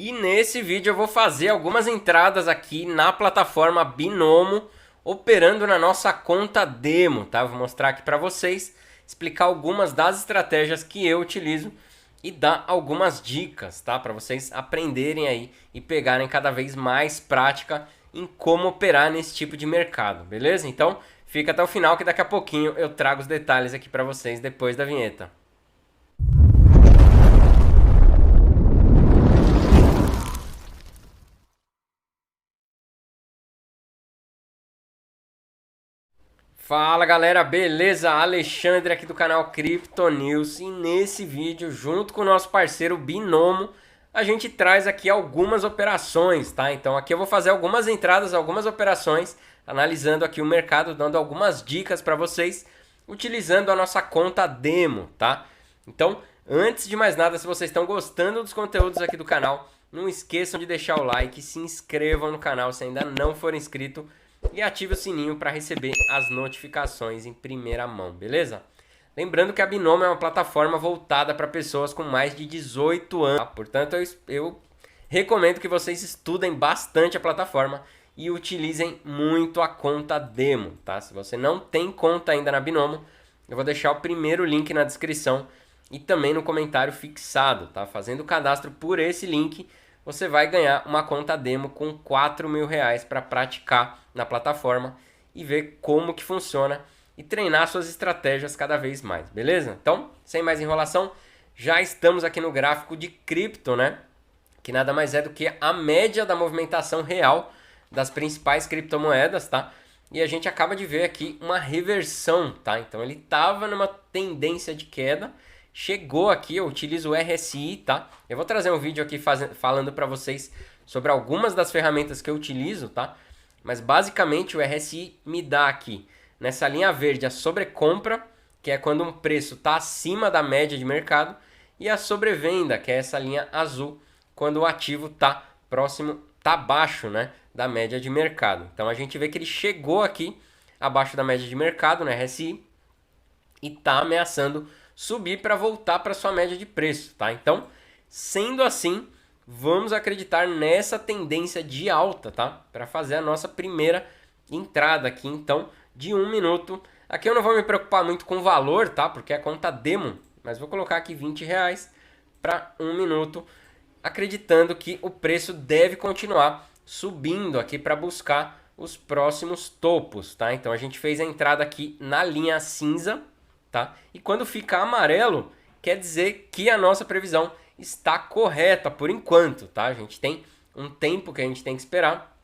E nesse vídeo eu vou fazer algumas entradas aqui na plataforma Binomo, operando na nossa conta demo, tá? Vou mostrar aqui para vocês, explicar algumas das estratégias que eu utilizo e dar algumas dicas, tá? Para vocês aprenderem aí e pegarem cada vez mais prática em como operar nesse tipo de mercado, beleza? Então fica até o final que daqui a pouquinho eu trago os detalhes aqui para vocês depois da vinheta. Fala galera, beleza? Alexandre aqui do canal Crypto News e nesse vídeo, junto com o nosso parceiro Binomo, a gente traz aqui algumas operações, tá? Então aqui eu vou fazer algumas entradas, algumas operações, analisando aqui o mercado, dando algumas dicas para vocês, utilizando a nossa conta demo, tá? Então, antes de mais nada, se vocês estão gostando dos conteúdos aqui do canal, não esqueçam de deixar o like, se inscrevam no canal se ainda não for inscrito e ative o sininho para receber as notificações em primeira mão, beleza? Lembrando que a Binomo é uma plataforma voltada para pessoas com mais de 18 anos, tá? Portanto, eu recomendo que vocês estudem bastante a plataforma e utilizem muito a conta demo, tá? Se você não tem conta ainda na Binomo, eu vou deixar o primeiro link na descrição e também no comentário fixado, tá? Fazendo o cadastro por esse link, você vai ganhar uma conta demo com R$ 4.000 para praticar na plataforma e ver como que funciona e treinar suas estratégias cada vez mais, beleza? Então, sem mais enrolação, já estamos aqui no gráfico de cripto, né? Que nada mais é do que a média da movimentação real das principais criptomoedas, tá? E a gente acaba de ver aqui uma reversão, tá? Então ele estava numa tendência de queda, chegou aqui, eu utilizo o RSI, tá? Eu vou trazer um vídeo aqui falando para vocês sobre algumas das ferramentas que eu utilizo, tá? Mas basicamente o RSI me dá aqui, nessa linha verde, a sobrecompra, que é quando um preço está acima da média de mercado, e a sobrevenda, que é essa linha azul, quando o ativo está próximo, está abaixo, né, da média de mercado. Então a gente vê que ele chegou aqui abaixo da média de mercado, né, RSI, e está ameaçando subir para voltar para sua média de preço, tá? Então, sendo assim, vamos acreditar nessa tendência de alta, tá? Para fazer a nossa primeira entrada aqui, então, de 1 minuto. Aqui eu não vou me preocupar muito com o valor, tá? Porque é conta demo, mas vou colocar aqui R$ 20 para 1 minuto, acreditando que o preço deve continuar subindo aqui para buscar os próximos topos, tá? Então a gente fez a entrada aqui na linha cinza, tá? E quando fica amarelo, quer dizer que a nossa previsão está correta por enquanto, tá? A gente tem um tempo que a gente tem que esperar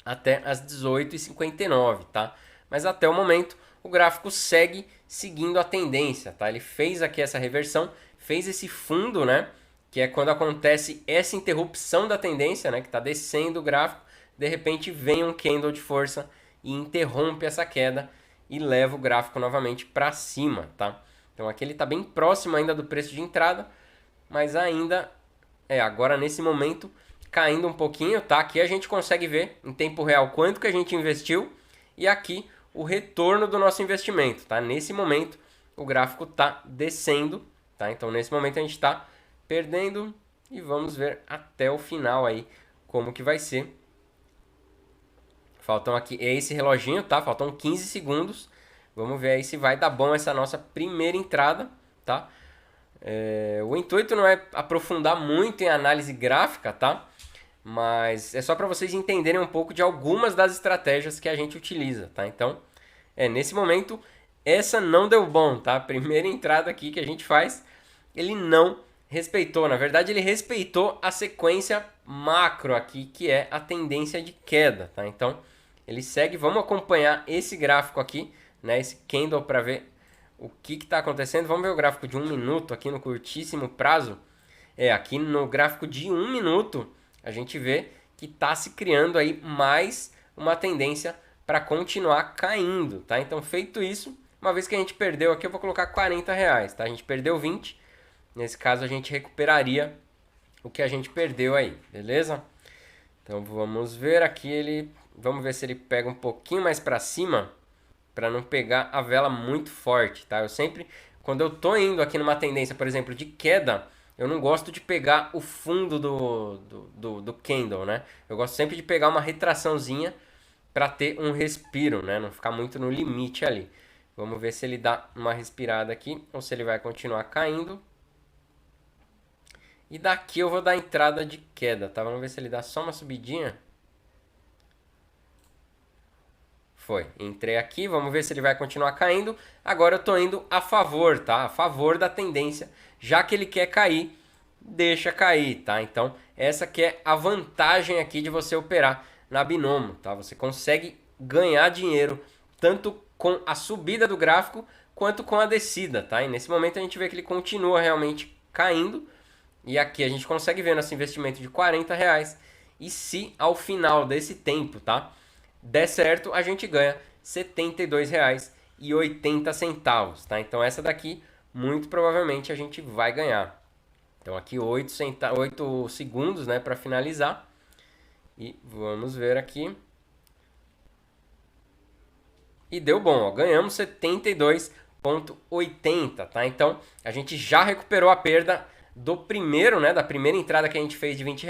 até as 18h59, tá? Mas até o momento o gráfico segue seguindo a tendência, tá? Ele fez aqui essa reversão, fez esse fundo, né? Que é quando acontece essa interrupção da tendência, né? Que está descendo o gráfico, de repente vem um candle de força e interrompe essa queda e leva o gráfico novamente para cima, tá? Então aqui ele está bem próximo ainda do preço de entrada, mas ainda agora nesse momento caindo um pouquinho, tá? Aqui a gente consegue ver em tempo real quanto que a gente investiu e aqui o retorno do nosso investimento, tá? Nesse momento o gráfico está descendo, tá? Então nesse momento a gente está perdendo e vamos ver até o final aí como que vai ser. Faltam aqui, é esse reloginho, tá? Faltam 15 segundos. Vamos ver aí se vai dar bom essa nossa primeira entrada, tá? O intuito não é aprofundar muito em análise gráfica, tá? Mas é só para vocês entenderem um pouco de algumas das estratégias que a gente utiliza, tá? Então, nesse momento, essa não deu bom, tá? A primeira entrada aqui que a gente faz, ele não respeitou. Na verdade, ele respeitou a sequência macro aqui, que é a tendência de queda, tá? Então, ele segue, vamos acompanhar esse gráfico aqui, né? Esse candle para ver o que está acontecendo. Vamos ver o gráfico de 1 minuto aqui no curtíssimo prazo. Aqui no gráfico de 1 minuto, a gente vê que está se criando aí mais uma tendência para continuar caindo, tá? Então, feito isso, uma vez que a gente perdeu aqui, eu vou colocar R$ 40, tá? A gente perdeu 20, nesse caso a gente recuperaria o que a gente perdeu aí, beleza? Então vamos ver aqui vamos ver se ele pega um pouquinho mais para cima, para não pegar a vela muito forte, tá? Eu sempre, quando eu tô indo aqui numa tendência, por exemplo, de queda, eu não gosto de pegar o fundo do candle, né? Eu gosto sempre de pegar uma retraçãozinha para ter um respiro, né? Não ficar muito no limite ali. Vamos ver se ele dá uma respirada aqui ou se ele vai continuar caindo. E daqui eu vou dar entrada de queda, tá? Vamos ver se ele dá só uma subidinha. Foi, entrei aqui, vamos ver se ele vai continuar caindo. Agora eu tô indo a favor, tá? A favor da tendência. Já que ele quer cair, deixa cair, tá? Então, essa que é a vantagem aqui de você operar na Binomo, tá? Você consegue ganhar dinheiro tanto com a subida do gráfico quanto com a descida, tá? E nesse momento a gente vê que ele continua realmente caindo. E aqui a gente consegue ver nosso investimento de R$ 40. E se ao final desse tempo, tá, der certo, a gente ganha R$ 72,80, tá? Então essa daqui, muito provavelmente, a gente vai ganhar. Então aqui 8 segundos, né, para finalizar. E vamos ver aqui. E deu bom, ó, ganhamos 72,80, tá? Então a gente já recuperou a perda do primeiro, né, da primeira entrada que a gente fez de R$ 20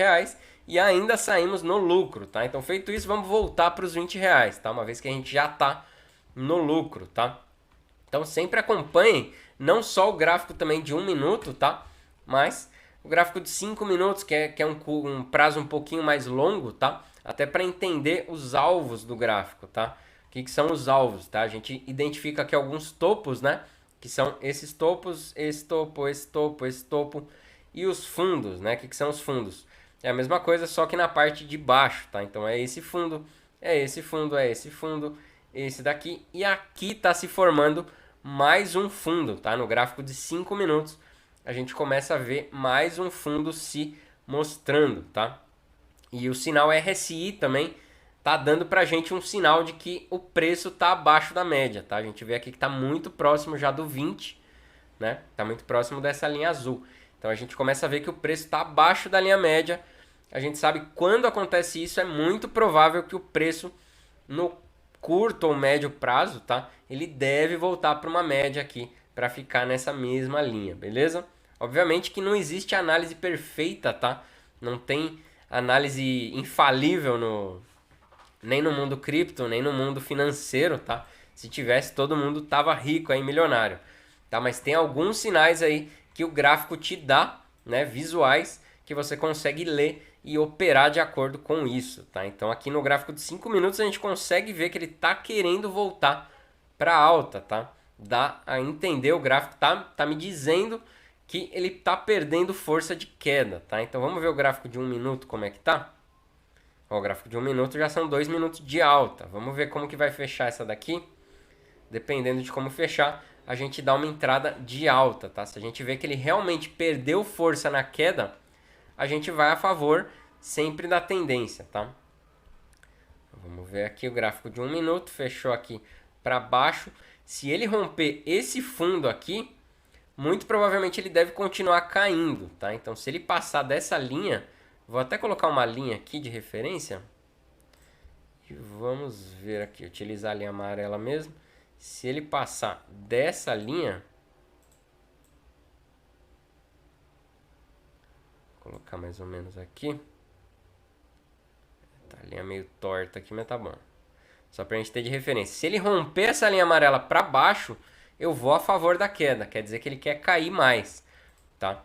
e ainda saímos no lucro, tá? Então feito isso, vamos voltar para os R$ 20, tá? Uma vez que a gente já está no lucro, tá? Então sempre acompanhem não só o gráfico também de 1 minuto, tá? Mas o gráfico de 5 minutos, que é um prazo um pouquinho mais longo, tá? Até para entender os alvos do gráfico, tá? O que são os alvos, tá? A gente identifica aqui alguns topos, né? Que são esses topos, esse topo, esse topo, esse topo. E os fundos, né? O que são os fundos? É a mesma coisa, só que na parte de baixo, tá? Então é esse fundo, é esse fundo, é esse fundo, esse daqui. E aqui está se formando mais um fundo, tá? No gráfico de 5 minutos, a gente começa a ver mais um fundo se mostrando, tá? E o sinal RSI também tá dando pra gente um sinal de que o preço tá abaixo da média, tá? A gente vê aqui que tá muito próximo já do 20, né? Tá muito próximo dessa linha azul. Então a gente começa a ver que o preço está abaixo da linha média. A gente sabe que quando acontece isso, é muito provável que o preço no curto ou médio prazo, tá? Ele deve voltar para uma média aqui para ficar nessa mesma linha, beleza? Obviamente que não existe análise perfeita, tá? Não tem análise infalível nem no mundo cripto, nem no mundo financeiro, tá? Se tivesse, todo mundo tava rico aí, milionário, tá? Mas tem alguns sinais aí que o gráfico te dá, né, visuais, que você consegue ler e operar de acordo com isso, tá? Então aqui no gráfico de 5 minutos a gente consegue ver que ele tá querendo voltar para alta, tá? Dá a entender, o gráfico tá me dizendo que ele tá perdendo força de queda, tá? Então vamos ver o gráfico de 1 minuto como é que tá? Ó, o gráfico de 1 minuto já são 2 minutos de alta. Vamos ver como que vai fechar essa daqui. Dependendo de como fechar, a gente dá uma entrada de alta, tá? Se a gente vê que ele realmente perdeu força na queda, a gente vai a favor sempre da tendência, tá? Vamos ver aqui o gráfico de 1 minuto, fechou aqui para baixo. Se ele romper esse fundo aqui, muito provavelmente ele deve continuar caindo, tá? Então se ele passar dessa linha, vou até colocar uma linha aqui de referência. E vamos ver aqui, utilizar a linha amarela mesmo. Se ele passar dessa linha, vou colocar mais ou menos aqui. Tá, a linha meio torta aqui, mas tá bom. Só pra gente ter de referência. Se ele romper essa linha amarela para baixo, eu vou a favor da queda. Quer dizer que ele quer cair mais, tá?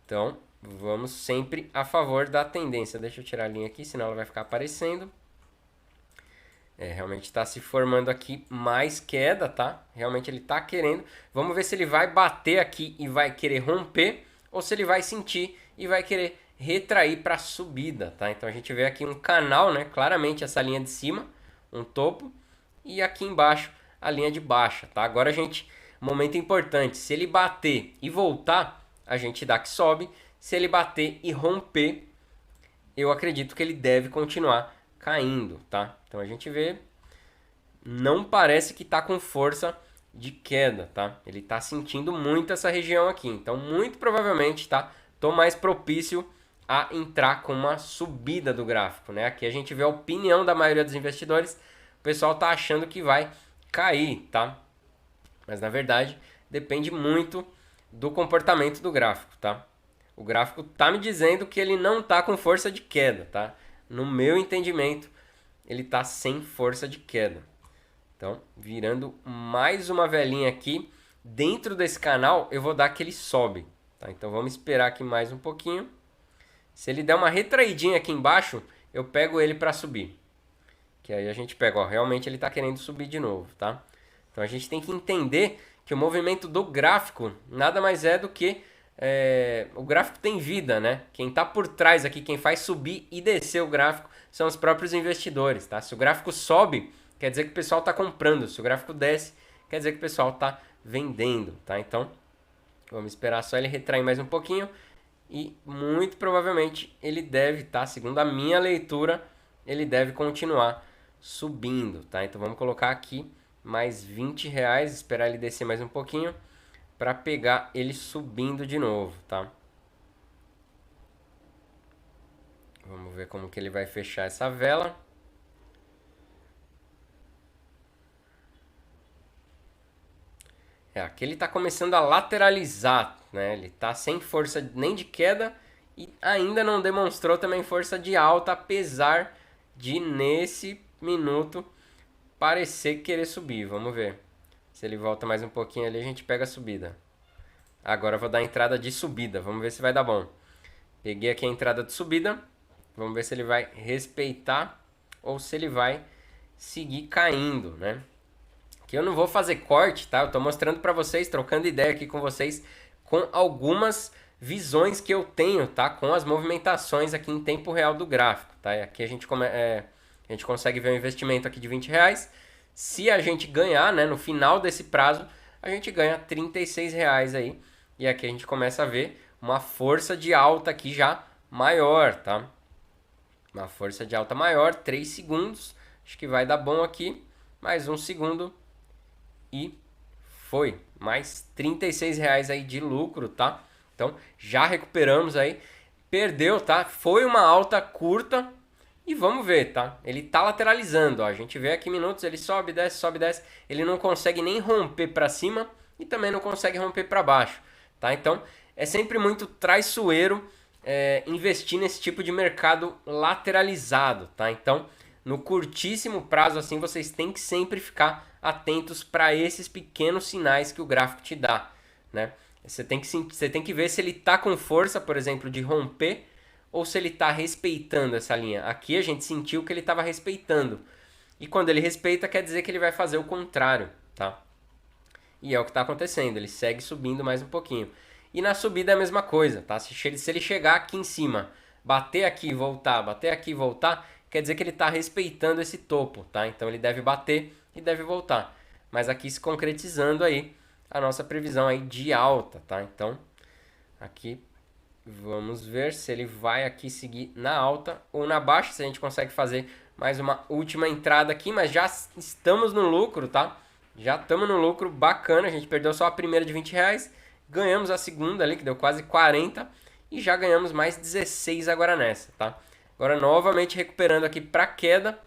Então, vamos sempre a favor da tendência. Deixa eu tirar a linha aqui, senão ela vai ficar aparecendo. Realmente está se formando aqui mais queda, tá? Realmente ele está querendo. Vamos ver se ele vai bater aqui e vai querer romper, ou se ele vai sentir e vai querer retrair para subida, tá? Então a gente vê aqui um canal, né? Claramente essa linha de cima, um topo, e aqui embaixo a linha de baixa, tá? Agora a gente, momento importante, se ele bater e voltar, a gente dá que sobe. Se ele bater e romper, eu acredito que ele deve continuar caindo, tá? Então a gente vê, não parece que tá com força de queda, tá? Ele tá sentindo muito essa região aqui, então muito provavelmente, tá? Tô mais propício a entrar com uma subida do gráfico, né? Aqui a gente vê a opinião da maioria dos investidores, o pessoal tá achando que vai cair, tá? Mas na verdade depende muito do comportamento do gráfico, tá? o gráfico tá me dizendo que ele não tá com força de queda, tá? No meu entendimento, ele tá sem força de queda. Então, virando mais uma velinha aqui, dentro desse canal eu vou dar que ele sobe, tá? Então vamos esperar aqui mais um pouquinho. Se ele der uma retraidinha aqui embaixo, eu pego ele para subir. Que aí a gente pega, ó, realmente ele está querendo subir de novo, tá? Então a gente tem que entender que o movimento do gráfico nada mais é do que o gráfico tem vida, né? Quem está por trás aqui, quem faz subir e descer o gráfico são os próprios investidores, tá? Se o gráfico sobe, quer dizer que o pessoal está comprando. Se o gráfico desce, quer dizer que o pessoal está vendendo, tá? Então, vamos esperar só ele retrair mais um pouquinho e muito provavelmente ele deve, tá? Segundo a minha leitura, ele deve continuar subindo, tá? Então vamos colocar aqui mais R$20, esperar ele descer mais um pouquinho para pegar ele subindo de novo, tá? Vamos ver como que ele vai fechar essa vela. Aqui ele está começando a lateralizar, né? Ele está sem força nem de queda e ainda não demonstrou também força de alta, apesar de nesse minuto parecer querer subir. Vamos ver. Se ele volta mais um pouquinho ali, a gente pega a subida. Agora eu vou dar a entrada de subida. Vamos ver se vai dar bom. Peguei aqui a entrada de subida. Vamos ver se ele vai respeitar ou se ele vai seguir caindo, né? Que eu não vou fazer corte, tá? Eu tô mostrando para vocês, trocando ideia aqui com vocês, com algumas visões que eu tenho, tá? Com as movimentações aqui em tempo real do gráfico, tá? E aqui a gente consegue ver um investimento aqui de R$20. Se a gente ganhar, né, no final desse prazo, a gente ganha R$36 aí. E aqui a gente começa a ver uma força de alta aqui já maior, tá? Uma força de alta maior, 3 segundos. Acho que vai dar bom aqui. Mais um segundo. E foi. Mais R$36 aí de lucro, tá? Então, já recuperamos aí. Perdeu, tá? Foi uma alta curta. E vamos ver, tá? Ele tá lateralizando, ó. A gente vê aqui minutos, ele sobe, desce. Ele não consegue nem romper para cima e também não consegue romper para baixo, tá? Então, é sempre muito traiçoeiro investir nesse tipo de mercado lateralizado, tá? Então, no curtíssimo prazo, assim, vocês têm que sempre ficar atentos para esses pequenos sinais que o gráfico te dá, né? Você tem que ver se ele tá com força, por exemplo, de romper ou se ele está respeitando essa linha. Aqui a gente sentiu que ele estava respeitando. E quando ele respeita, quer dizer que ele vai fazer o contrário, tá? E é o que está acontecendo. Ele segue subindo mais um pouquinho. E na subida é a mesma coisa, tá? Se ele chegar aqui em cima, bater aqui e voltar, quer dizer que ele está respeitando esse topo, tá? Então ele deve bater e deve voltar. Mas aqui se concretizando aí a nossa previsão aí de alta, tá? Então, aqui vamos ver se ele vai aqui seguir na alta ou na baixa, se a gente consegue fazer mais uma última entrada aqui, mas já estamos no lucro, tá? Já estamos no lucro bacana, a gente perdeu só a primeira de R$20, ganhamos a segunda ali, que deu quase 40, e já ganhamos mais 16 agora nessa, tá? Agora novamente recuperando aqui para queda,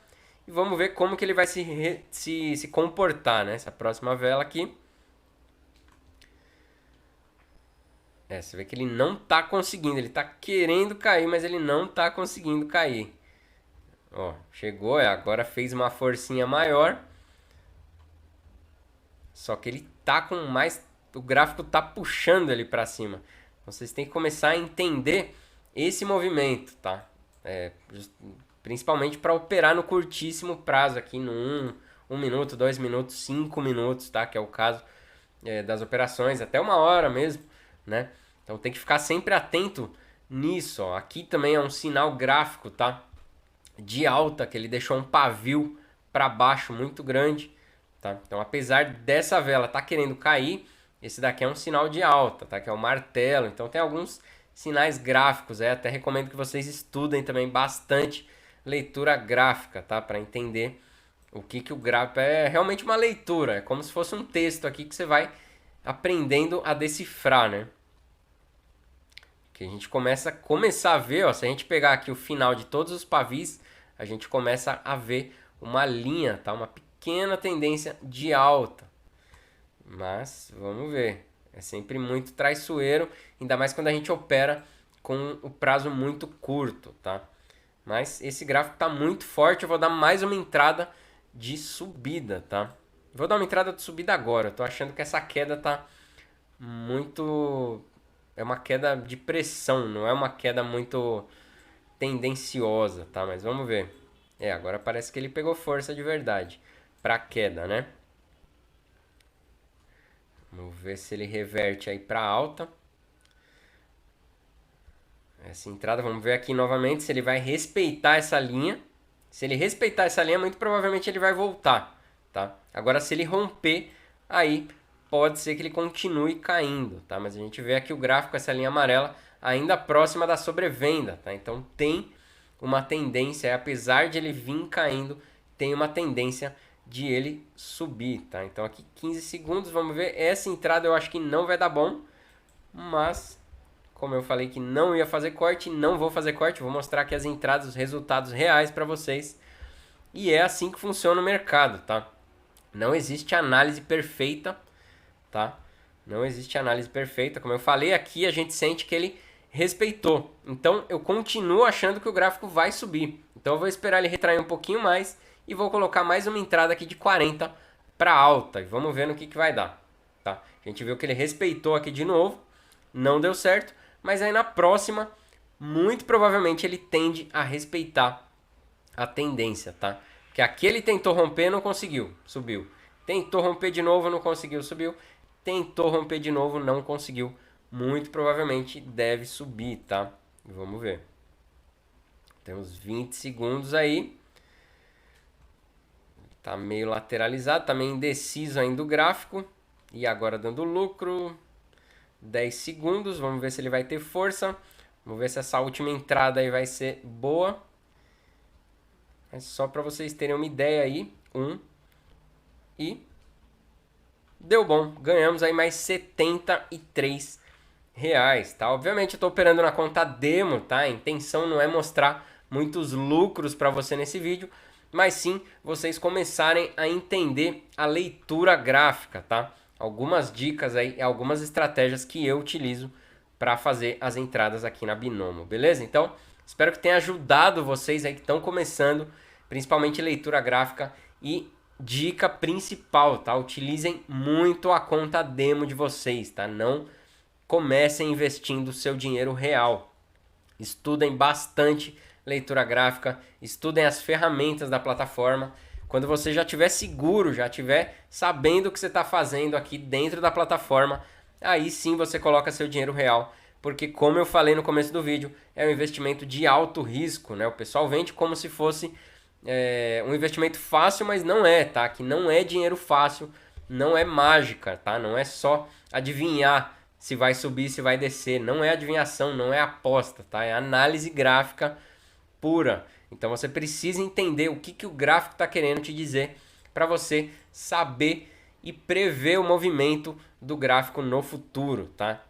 e vamos ver como que ele vai se comportar, né? Essa próxima vela aqui. Você vê que ele não tá conseguindo, ele tá querendo cair, mas ele não tá conseguindo cair. Ó, chegou, agora fez uma forcinha maior. Só que ele tá com mais, o gráfico tá puxando ele para cima. Vocês têm que começar a entender esse movimento, tá? Principalmente para operar no curtíssimo prazo aqui, no 1 minuto, 2 minutos, 5 minutos, tá? Que é o caso das operações, até 1 hora mesmo, né? Então tem que ficar sempre atento nisso, ó. Aqui também é um sinal gráfico, tá? De alta, que ele deixou um pavio para baixo muito grande, tá? Então apesar dessa vela tá querendo cair, esse daqui é um sinal de alta, tá? Que é o martelo. Então tem alguns sinais gráficos, até recomendo que vocês estudem também bastante leitura gráfica, tá? Para entender o que o gráfico é realmente uma leitura, é como se fosse um texto aqui que você vai aprendendo a decifrar, né? Que a gente começa a ver, ó, se a gente pegar aqui o final de todos os pavis, a gente começa a ver uma linha, tá? Uma pequena tendência de alta. Mas vamos ver. É sempre muito traiçoeiro, ainda mais quando a gente opera com o prazo muito curto, tá? Mas esse gráfico está muito forte, eu vou dar mais uma entrada de subida, tá? Vou dar uma entrada de subida agora, eu tô achando que essa queda tá muito... É uma queda de pressão, não é uma queda muito tendenciosa, tá? Mas vamos ver. Agora parece que ele pegou força de verdade pra queda, né? Vamos ver se ele reverte aí pra alta. Essa entrada, vamos ver aqui novamente se ele vai respeitar essa linha. Se ele respeitar essa linha, muito provavelmente ele vai voltar, tá? Agora, se ele romper, aí pode ser que ele continue caindo, tá? Mas a gente vê aqui o gráfico, essa linha amarela, ainda próxima da sobrevenda, tá? Então tem uma tendência, apesar de ele vir caindo, tem uma tendência de ele subir, tá? Então aqui 15 segundos, vamos ver. Essa entrada eu acho que não vai dar bom, mas como eu falei que não ia fazer corte, não vou fazer corte, vou mostrar aqui as entradas, os resultados reais para vocês. E é assim que funciona o mercado, tá? Não existe análise perfeita, tá? Não existe análise perfeita. Como eu falei aqui, a gente sente que ele respeitou. Então, eu continuo achando que o gráfico vai subir. Então, eu vou esperar ele retrair um pouquinho mais e vou colocar mais uma entrada aqui de 40 para alta. E vamos ver no que vai dar, tá? A gente viu que ele respeitou aqui de novo, não deu certo. Mas aí na próxima, muito provavelmente ele tende a respeitar a tendência, tá? Porque aqui ele tentou romper, não conseguiu, subiu. Tentou romper de novo, não conseguiu, subiu. Tentou romper de novo, não conseguiu. Muito provavelmente deve subir, tá? Vamos ver. Temos 20 segundos aí. Tá meio lateralizado, tá meio indeciso ainda o gráfico. E agora dando lucro. 10 segundos, vamos ver se ele vai ter força. Vamos ver se essa última entrada aí vai ser boa. É só para vocês terem uma ideia aí. E deu bom. Ganhamos aí mais R$73, tá? Obviamente eu estou operando na conta demo, tá? A intenção não é mostrar muitos lucros para você nesse vídeo, mas sim vocês começarem a entender a leitura gráfica, tá? Algumas dicas aí, algumas estratégias que eu utilizo para fazer as entradas aqui na Binomo, beleza? Então, espero que tenha ajudado vocês aí que estão começando, principalmente leitura gráfica. E dica principal, tá? Utilizem muito a conta demo de vocês, tá? Não comecem investindo o seu dinheiro real. Estudem bastante leitura gráfica, estudem as ferramentas da plataforma. Quando você já estiver seguro, já estiver sabendo o que você está fazendo aqui dentro da plataforma, aí sim você coloca seu dinheiro real. Porque como eu falei no começo do vídeo, é um investimento de alto risco, né? O pessoal vende como se fosse um investimento fácil, mas não é, tá? Que não é dinheiro fácil, não é mágica, tá? Não é só adivinhar se vai subir, se vai descer. Não é adivinhação, não é aposta, tá? É análise gráfica pura. Então você precisa entender o que o gráfico está querendo te dizer para você saber e prever o movimento do gráfico no futuro, tá?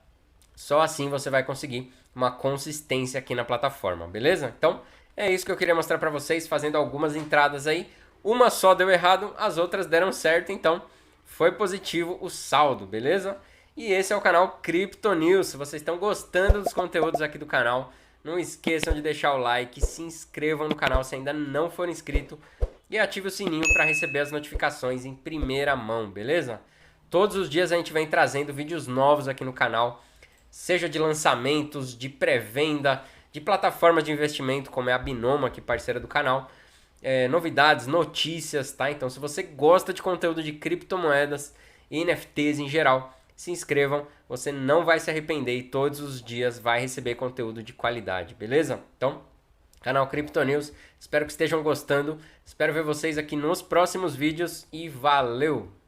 Só assim você vai conseguir uma consistência aqui na plataforma, beleza? Então é isso que eu queria mostrar para vocês, fazendo algumas entradas aí. Uma só deu errado, as outras deram certo, então foi positivo o saldo, beleza? E esse é o canal Crypto News. Se vocês estão gostando dos conteúdos aqui do canal, não esqueçam de deixar o like, se inscrevam no canal se ainda não for inscrito e ative o sininho para receber as notificações em primeira mão, beleza? Todos os dias a gente vem trazendo vídeos novos aqui no canal, seja de lançamentos, de pré-venda, de plataformas de investimento como é a Binomo, aqui parceira do canal, novidades, notícias, tá? Então se você gosta de conteúdo de criptomoedas e NFTs em geral, se inscrevam, você não vai se arrepender e todos os dias vai receber conteúdo de qualidade, beleza? Então, canal Crypto News, espero que estejam gostando, espero ver vocês aqui nos próximos vídeos e valeu!